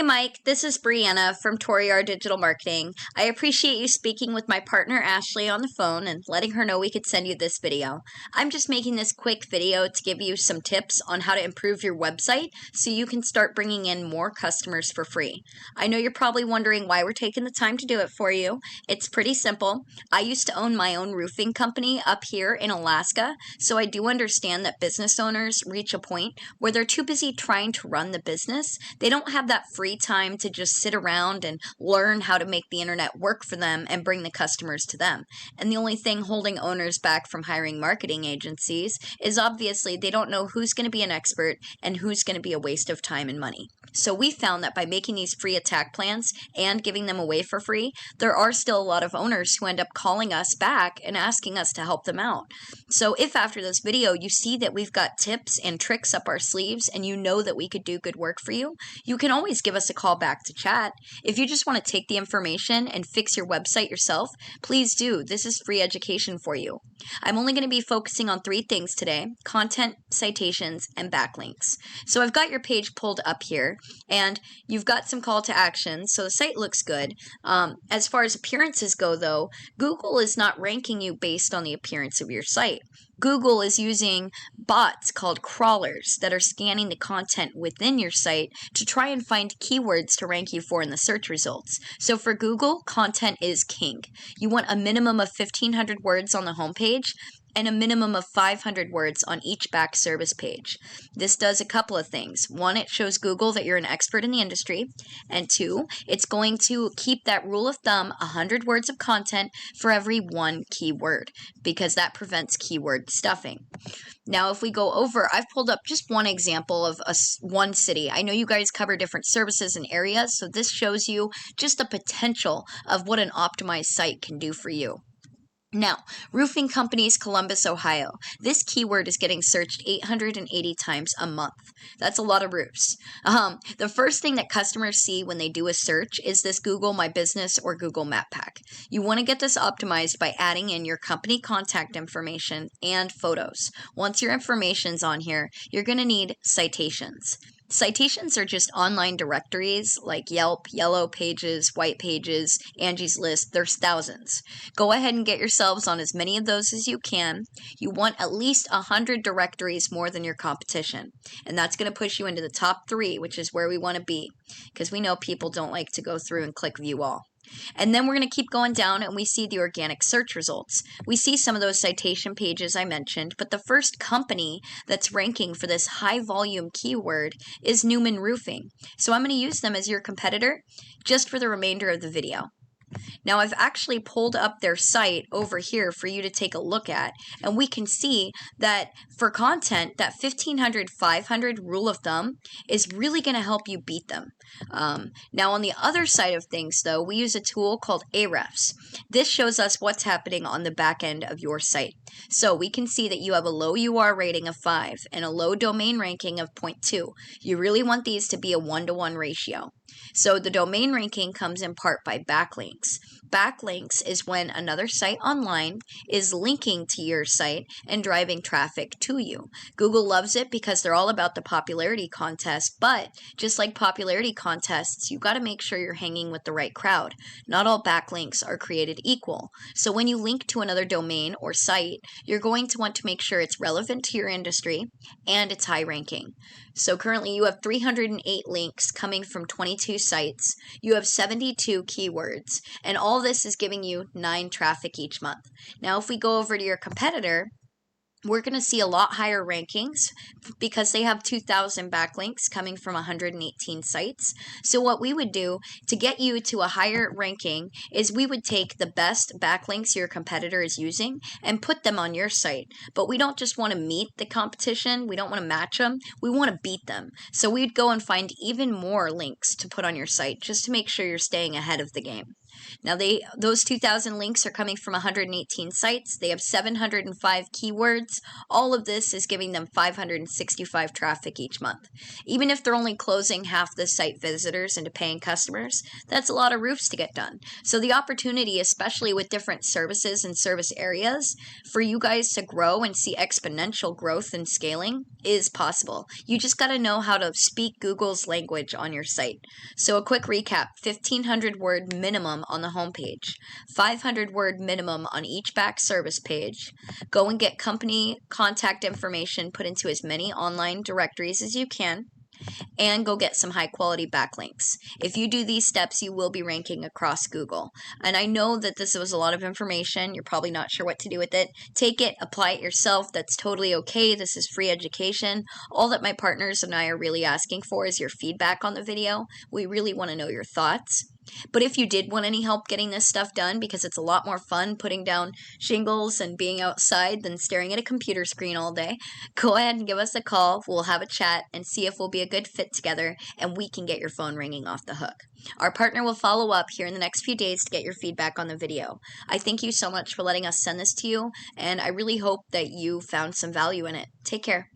Hey Mike, this is Brianna from Toriar Digital Marketing. I appreciate you speaking with my partner Ashley on the phone and letting her know we could send you this video. I'm just making this quick video to give you some tips on how to improve your website so you can start bringing in more customers for free. I know you're probably wondering why we're taking the time to do it for you. It's pretty simple. I used to own my own roofing company up here in Alaska, so I do understand that business owners reach a point where they're too busy trying to run the business. They don't have that free time to just sit around and learn how to make the internet work for them and bring the customers to them. And the only thing holding owners back from hiring marketing agencies is obviously they don't know who's going to be an expert and who's going to be a waste of time and money. So we found that by making these free attack plans and giving them away for free, there are still a lot of owners who end up calling us back and asking us to help them out. So if after this video you see that we've got tips and tricks up our sleeves and you know that we could do good work for you, you can always give us a call back to chat. If you just want to take the information and fix your website yourself, please do. This is free education for you. I'm only going to be focusing on 3 things today: content, citations, and backlinks. So I've got your page pulled up here, and you've got some call to action, so the site looks good. As far as appearances go, though, Google is not ranking you based on the appearance of your site. Google is using bots called crawlers that are scanning the content within your site to try and find keywords to rank you for in the search results. So for Google, content is king. You want a minimum of 1,500 words on the homepage and a minimum of 500 words on each back service page. This does a couple of things. 1, it shows Google that you're an expert in the industry, and 2, it's going to keep that rule of thumb, 100 words of content for every 1 keyword, because that prevents keyword stuffing. Now, if we go over, I've pulled up just one example of one city. I know you guys cover different services and areas, so this shows you just the potential of what an optimized site can do for you. Now, roofing companies, Columbus, Ohio. This keyword is getting searched 880 times a month. That's a lot of roofs. The first thing that customers see when they do a search is this Google My Business or Google Map Pack. You want to get this optimized by adding in your company contact information and photos. Once your information's on here, you're going to need citations. Citations are just online directories like Yelp, Yellow Pages, White Pages, Angie's List. There's thousands. Go ahead and get yourselves on as many of those as you can. You want at least 100 directories more than your competition. And that's going to push you into the top 3, which is where we want to be, because we know people don't like to go through and click view all. And then we're going to keep going down and we see the organic search results. We see some of those citation pages I mentioned, but the first company that's ranking for this high volume keyword is Newman Roofing. So I'm going to use them as your competitor just for the remainder of the video. Now, I've actually pulled up their site over here for you to take a look at, and we can see that for content, that 1,500, 500 rule of thumb is really going to help you beat them. Now, on the other side of things, though, we use a tool called Ahrefs. This shows us what's happening on the back end of your site. So we can see that you have a low UR rating of 5 and a low domain ranking of 0.2. You really want these to be a 1-to-1 ratio. So the domain ranking comes in part by backlinks. Backlinks is when another site online is linking to your site and driving traffic to you. Google loves it because they're all about the popularity contest, but just like popularity contests, you've got to make sure you're hanging with the right crowd. Not all backlinks are created equal. So when you link to another domain or site, you're going to want to make sure it's relevant to your industry and it's high ranking. So currently you have 308 links coming from 22 sites. You have 72 keywords, and all this is giving you 9 traffic each month. Now, if we go over to your competitor, we're going to see a lot higher rankings because they have 2,000 backlinks coming from 118 sites. So what we would do to get you to a higher ranking is we would take the best backlinks your competitor is using and put them on your site. But we don't just want to meet the competition. We don't want to match them. We want to beat them. So we'd go and find even more links to put on your site just to make sure you're staying ahead of the game. Now those 2,000 links are coming from 118 sites. They have 705 keywords. All of this is giving them 565 traffic each month. Even if they're only closing half the site visitors into paying customers, that's a lot of roofs to get done. So the opportunity, especially with different services and service areas, for you guys to grow and see exponential growth and scaling is possible. You just got to know how to speak Google's language on your site. So a quick recap: 1,500 word minimum on the homepage, 500 word minimum on each back service page. Go and get company contact information put into as many online directories as you can, and go get some high quality backlinks. If you do these steps, you will be ranking across Google. And I know that this was a lot of information. You're probably not sure what to do with it. Take it, apply it yourself. That's totally okay. This is free education. All that my partners and I are really asking for is your feedback on the video. We really want to know your thoughts. But if you did want any help getting this stuff done, because it's a lot more fun putting down shingles and being outside than staring at a computer screen all day, go ahead and give us a call. We'll have a chat and see if we'll be a good fit together and we can get your phone ringing off the hook. Our partner will follow up here in the next few days to get your feedback on the video. I thank you so much for letting us send this to you, and I really hope that you found some value in it. Take care.